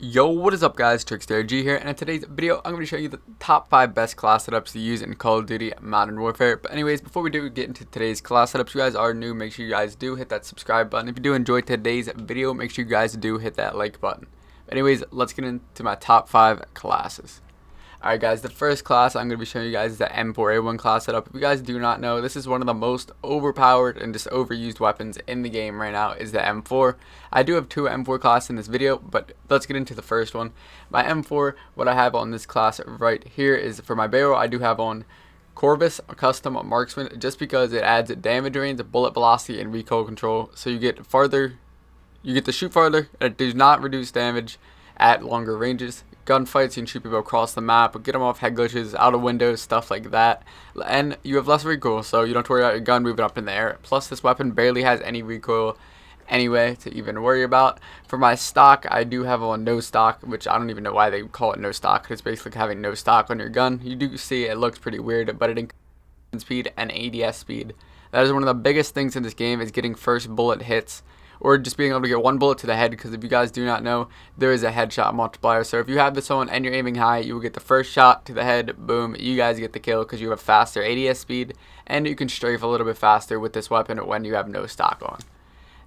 Yo, what is up guys, Trickster G here, and in today's video I'm going to be showing you the top 5 best class setups to use in Call of Duty Modern Warfare. But anyways, before we do get into today's class setups, if you guys are new, make sure you guys do hit that subscribe button. If you do enjoy today's video, make sure you guys do hit that like button. But anyways, let's get into my top 5 classes. Alright guys, the first class I'm going to be showing you guys is the M4A1 class setup. If you guys do not know, this is one of the most overpowered and just overused weapons in the game right now is the M4. I do have two M4 classes in this video, but let's get into the first one. My M4, what I have on this class right here is for my barrel, I do have on Corvus Custom Marksman just because it adds damage range, bullet velocity, and recoil control. So you get to shoot farther, and it does not reduce damage at longer ranges. Gunfights, you can shoot people across the map, get them off head glitches, out of windows, stuff like that. And you have less recoil, so you don't have to worry about your gun moving up in the air. Plus, this weapon barely has any recoil anyway to even worry about. For my stock, I do have on no stock, which I don't even know why they call it no stock. It's basically like having no stock on your gun. You do see it looks pretty weird, but it increases speed and ADS speed. That is one of the biggest things in this game, is getting first bullet hits, or just being able to get one bullet to the head, because if you guys do not know, there is a headshot multiplier. So if you have this on and you're aiming high, you will get the first shot to the head, boom, you guys get the kill because you have faster ADS speed, and you can strafe a little bit faster with this weapon when you have no stock on.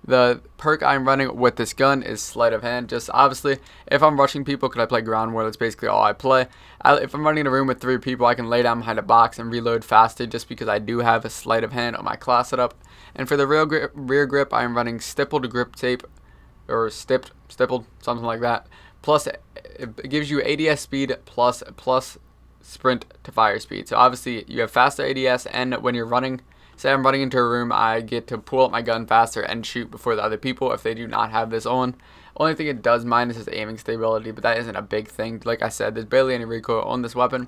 The perk I'm running with this gun is sleight of hand. Just obviously, if I'm rushing people, because I play ground war, that's basically all I play. If I'm running in a room with 3 people, I can lay down behind a box and reload faster just because I do have a sleight of hand on my class setup. And for the rear grip, I'm running stippled grip tape, or stippled, something like that. Plus, it gives you ADS speed plus sprint to fire speed. So obviously, you have faster ADS, and when you're running, say I'm running into a room, I get to pull up my gun faster and shoot before the other people if they do not have this on. Only thing it does minus is aiming stability, but that isn't a big thing. Like I said, there's barely any recoil on this weapon.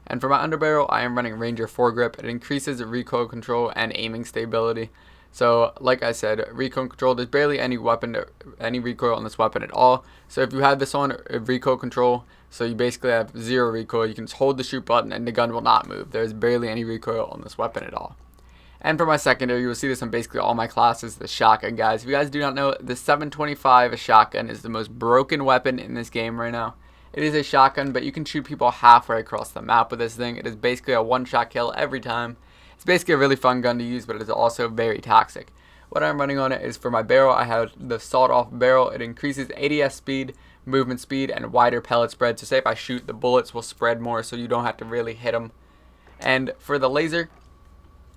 And for my underbarrel, I am running Ranger foregrip. It increases recoil control and aiming stability. So, like I said, recoil control, there's barely any recoil on this weapon at all. So if you have this on recoil control, so you basically have 0 recoil, you can just hold the shoot button and the gun will not move. There's barely any recoil on this weapon at all. And for my secondary, you will see this on basically all my classes, the shotgun, guys. If you guys do not know, the 725 shotgun is the most broken weapon in this game right now. It is a shotgun, but you can shoot people halfway across the map with this thing. It is basically a one-shot kill every time. It's basically a really fun gun to use, but it is also very toxic. What I'm running on it is for my barrel, I have the sawed-off barrel. It increases ADS speed, movement speed, and wider pellet spread. So say if I shoot, the bullets will spread more, so you don't have to really hit them. And for the laser,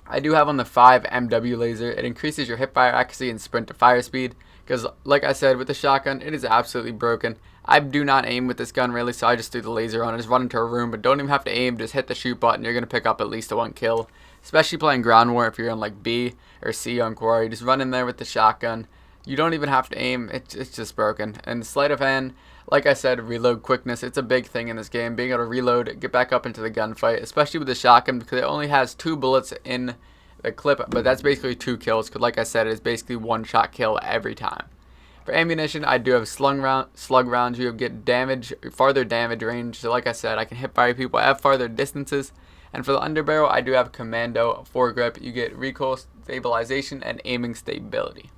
I do have on the 5 MW laser. It increases your hipfire accuracy and sprint to fire speed, because like I said, with the shotgun, it is absolutely broken. I do not aim with this gun really, so I just do the laser on it. Just run into a room, but don't even have to aim. Just hit the shoot button. You're going to pick up at least 1 kill. Especially playing ground war, if you're on like B or C on quarry. Just run in there with the shotgun. You don't even have to aim. It's just broken. And sleight of hand, like I said, reload quickness. It's a big thing in this game. Being able to reload, get back up into the gunfight, especially with the shotgun, because it only has 2 bullets in the clip, but that's basically 2 kills, because like I said, it's basically one-shot kill every time. For ammunition, I do have slug rounds. You get farther damage range. So like I said, I can hip fire people at farther distances. And for the underbarrel, I do have commando foregrip. You get recoil stabilization and aiming stability.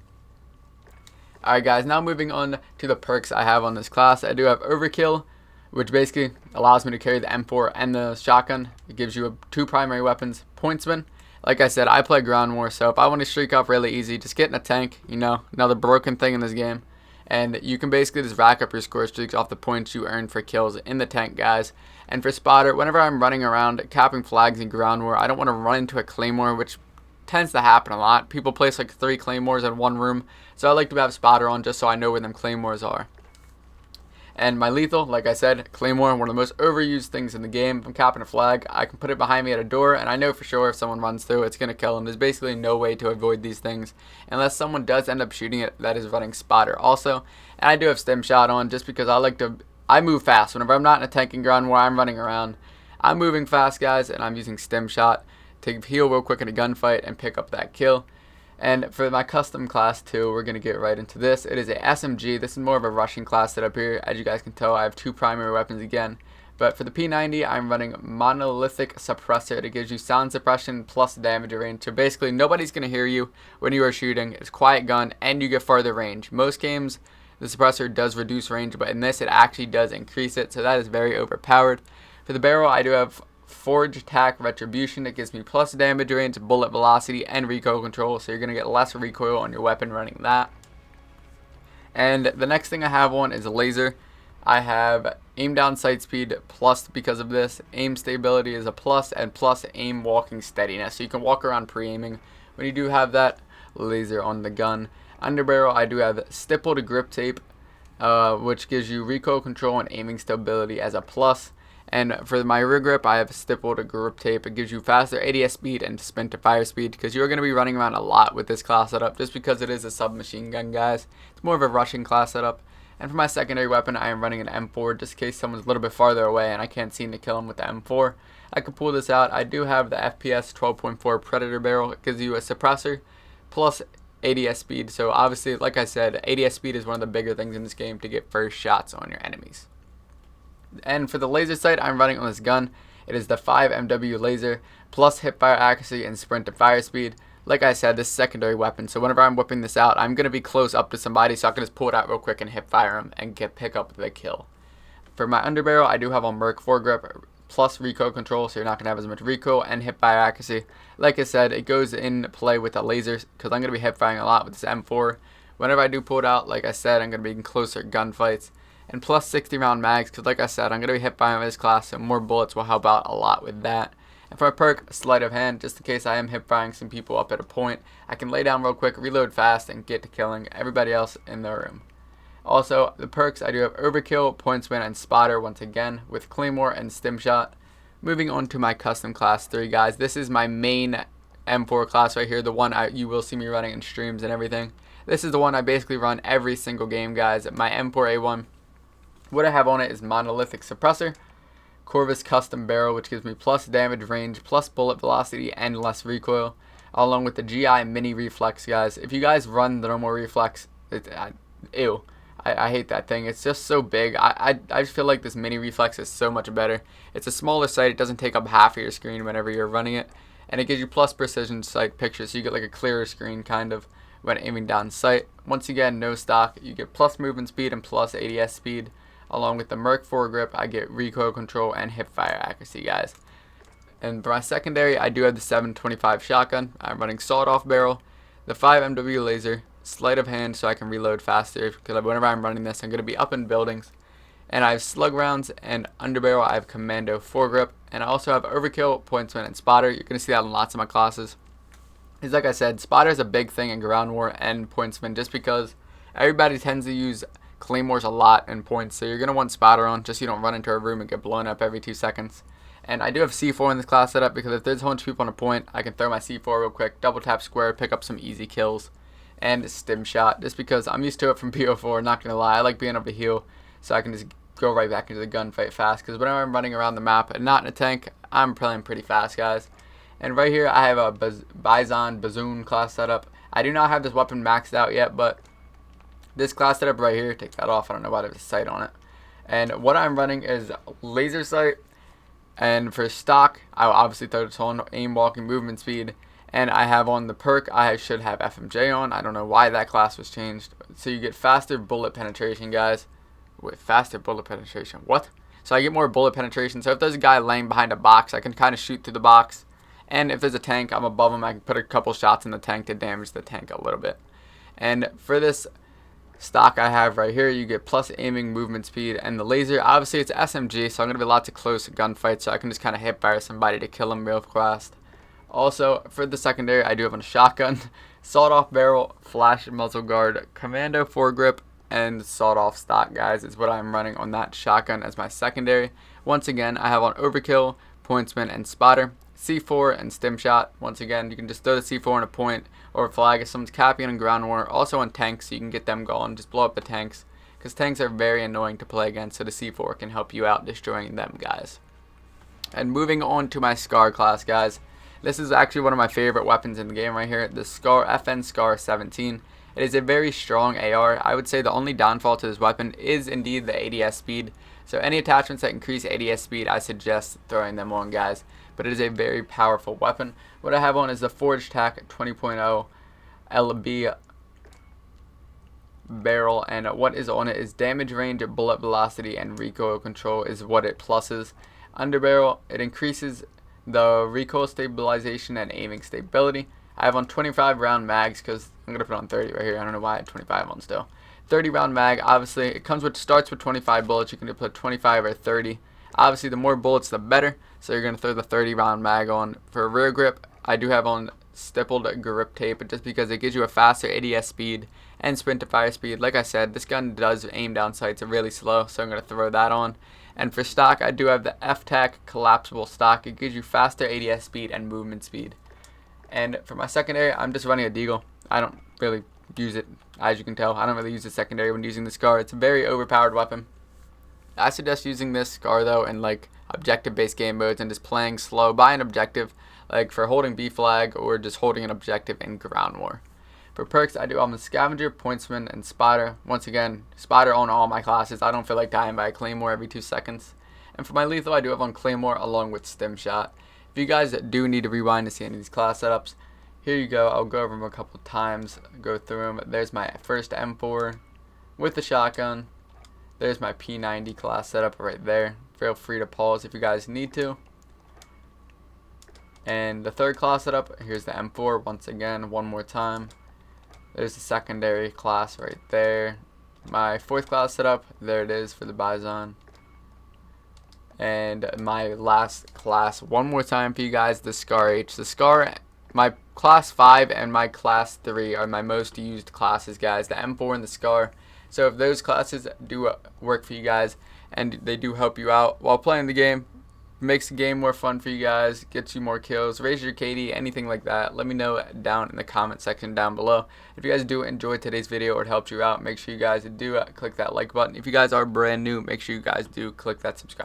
Alright guys, now moving on to the perks I have on this class. I do have overkill, which basically allows me to carry the M4 and the shotgun. It gives you 2 primary weapons. Pointsman, like I said, I play ground war, so if I want to streak up really easy, just get in a tank, you know, another broken thing in this game. And you can basically just rack up your score streaks off the points you earn for kills in the tank, guys. And for spotter, whenever I'm running around capping flags in ground war, I don't want to run into a claymore, which tends to happen a lot. People place like 3 claymores in one room, so I like to have spotter on just so I know where them claymores are. And my lethal, like I said, claymore, one of the most overused things in the game. If I'm capping a flag, I can put it behind me at a door, and I know for sure if someone runs through, it's going to kill them. There's basically no way to avoid these things unless someone does end up shooting it that is running spotter also. And I do have stim shot on just because I move fast. Whenever I'm not in a tanking ground where I'm running around, I'm moving fast, guys, and I'm using stim shot to heal real quick in a gunfight and pick up that kill. And for my custom class too, we're going to get right into this. It is a SMG. This is more of a rushing class setup here. As you guys can tell, I have 2 primary weapons again. But for the P90, I'm running monolithic suppressor. It gives you sound suppression plus damage range. So basically, nobody's going to hear you when you are shooting. It's a quiet gun, and you get farther range. Most games, the suppressor does reduce range, but in this it actually does increase it, so that is very overpowered. For the barrel, I do have Forge Attack Retribution. It gives me plus damage range, bullet velocity, and recoil control, so you're going to get less recoil on your weapon running that. And the next thing I have on is laser. I have aim down sight speed plus because of this. Aim stability is a plus, and plus aim walking steadiness. So you can walk around pre-aiming when you do have that laser on the gun. Underbarrel, I do have stippled grip tape, which gives you recoil control and aiming stability as a plus. And for my rear grip, I have stippled grip tape. It gives you faster ADS speed and spin to fire speed, because you're going to be running around a lot with this class setup just because it is a submachine gun, guys. It's more of a rushing class setup. And for my secondary weapon, I am running an M4 just in case someone's a little bit farther away and I can't seem to kill him with the M4. I can pull this out. I do have the FPS 12.4 Predator barrel. It gives you a suppressor plus ADS speed. So obviously, like I said, ADS speed is one of the bigger things in this game to get first shots on your enemies. And for the laser sight, I'm running on this gun. It is the 5MW laser plus hipfire accuracy and sprint to fire speed. Like I said, this is secondary weapon, so whenever I'm whipping this out, I'm going to be close up to somebody, so I can just pull it out real quick and hip fire him and pick up the kill. For my underbarrel, I do have on Merc foregrip plus recoil control, so you're not going to have as much recoil, and hip fire accuracy. Like I said, it goes in play with the lasers, because I'm going to be hip firing a lot with this M4. Whenever I do pull it out, like I said, I'm going to be in closer gunfights. And plus 60 round mags, because like I said, I'm going to be hip firing with this class, so more bullets will help out a lot with that. And for a perk, sleight of hand, just in case I am hip firing some people up at a point, I can lay down real quick, reload fast, and get to killing everybody else in the room. Also, the perks, I do have overkill, pointsman, and spotter once again with claymore and stim shot. Moving on to my custom class 3, guys. This is my main M4 class right here, the one you will see me running in streams and everything. This is the one I basically run every single game, guys. My M4A1. What I have on it is monolithic suppressor, Corvus custom barrel, which gives me plus damage range, plus bullet velocity, and less recoil, along with the GI mini reflex, guys. If you guys run the normal reflex, ew, I hate that thing. It's just so big. I just feel like this mini reflex is so much better. It's a smaller sight. It doesn't take up half of your screen whenever you're running it, and it gives you plus precision sight pictures, so you get like a clearer screen kind of when aiming down sight. Once again, no stock. You get plus movement speed and plus ADS speed. Along with the Merc foregrip, I get recoil control and hip fire accuracy, guys. And for my secondary, I do have the 725 shotgun. I'm running sawed-off barrel, the 5MW laser, sleight of hand so I can reload faster, because whenever I'm running this, I'm going to be up in buildings. And I have slug rounds, and underbarrel I have commando foregrip, and I also have overkill, pointsman, and spotter. You're going to see that in lots of my classes. Because like I said, spotter is a big thing in ground war and pointsman, just because everybody tends to use claymores a lot in points, so you're going to want spotter on just so you don't run into a room and get blown up every 2 seconds. And I do have C4 in this class setup, because if there's a bunch of people on a point, I can throw my C4 real quick, double tap square, pick up some easy kills, and stim shot, just because I'm used to it from BO4, not going to lie. I like being able to heal, so I can just go right back into the gunfight fast, because whenever I'm running around the map and not in a tank, I'm playing pretty fast, guys. And right here, I have a Bizon class setup. I do not have this weapon maxed out yet, but this class setup right here, take that off, I don't know why there's a sight on it. And what I'm running is laser sight, and for stock, I will obviously throw this on aim, walking, movement speed, and I have on the perk, I should have FMJ on. I don't know why that class was changed. So you get faster bullet penetration, guys. Wait, faster bullet penetration, what? So I get more bullet penetration, so if there's a guy laying behind a box, I can kind of shoot through the box. And if there's a tank, I'm above him, I can put a couple shots in the tank to damage the tank a little bit. And for this stock I have right here, you get plus aiming, movement speed, and the laser. Obviously it's SMG, so I'm going to be lots of close gunfights, so I can just kind of hip fire somebody to kill them real fast. Also, for the secondary, I do have a shotgun, sawed-off barrel, flash muzzle guard, commando foregrip, and sawed-off stock, guys, is what I'm running on that shotgun as my secondary. Once again, I have on overkill, pointsman, and spotter, C4, and stim shot. Once again, you can just throw the C4 on a point or a flag if someone's capping on ground war. Also on tanks, so you can get them going. Just blow up the tanks, because tanks are very annoying to play against, so the C4 can help you out destroying them, guys. And moving on to my SCAR class, guys. This is actually one of my favorite weapons in the game right here, the FN SCAR 17. It is a very strong AR. I would say the only downfall to this weapon is indeed the ADS speed. So any attachments that increase ADS speed, I suggest throwing them on, guys. But it is a very powerful weapon. What I have on is the Forge Attack 20.0 LB barrel, and what is on it is damage range, bullet velocity, and recoil control is what it pluses. Underbarrel, it increases the recoil stabilization and aiming stability. I have on 25 round mags because I'm gonna put on 30 right here. I don't know why I had 25 on still. 30 round mag, obviously it starts with 25 bullets. You can put 25 or 30. Obviously the more bullets the better, so you're gonna throw the 30 round mag on. For rear grip, I do have on stippled grip tape just because it gives you a faster ADS speed and sprint to fire speed. Like I said, this gun does aim down sights really slow, so I'm going to throw that on. And for stock, I do have the F-Tac collapsible stock. It gives you faster ADS speed and movement speed. And for my secondary, I'm just running a deagle. I don't really use it, as you can tell. I don't really use the secondary when using the SCAR. It's a very overpowered weapon. I suggest using this SCAR though in like objective-based game modes and just playing slow by an objective, like for holding B flag or just holding an objective in ground war. For perks, I do have the Scavenger, Pointsman, and Spotter. Once again, Spotter on all my classes. I don't feel like dying by a Claymore every 2 seconds. And for my lethal, I do have on Claymore along with Stim Shot. If you guys do need to rewind to see any of these class setups, here you go. I'll go over them a couple times, go through them. There's my first M4 with the shotgun. There's my P90 class setup right there. Feel free to pause if you guys need to. And the third class setup, here's the M4 once again, one more time. There's the secondary class right there. My fourth class setup, there it is for the Bizon. And my last class, one more time for you guys, the SCAR H. The SCAR, my class 5 and my class 3 are my most used classes, guys. The M4 and the SCAR. So if those classes do work for you guys and they do help you out while playing the game, makes the game more fun for you guys, gets you more kills, raise your KD, anything like that, let me know down in the comment section down below. If you guys do enjoy today's video or it helped you out, make sure you guys do click that like button. If you guys are brand new, make sure you guys do click that subscribe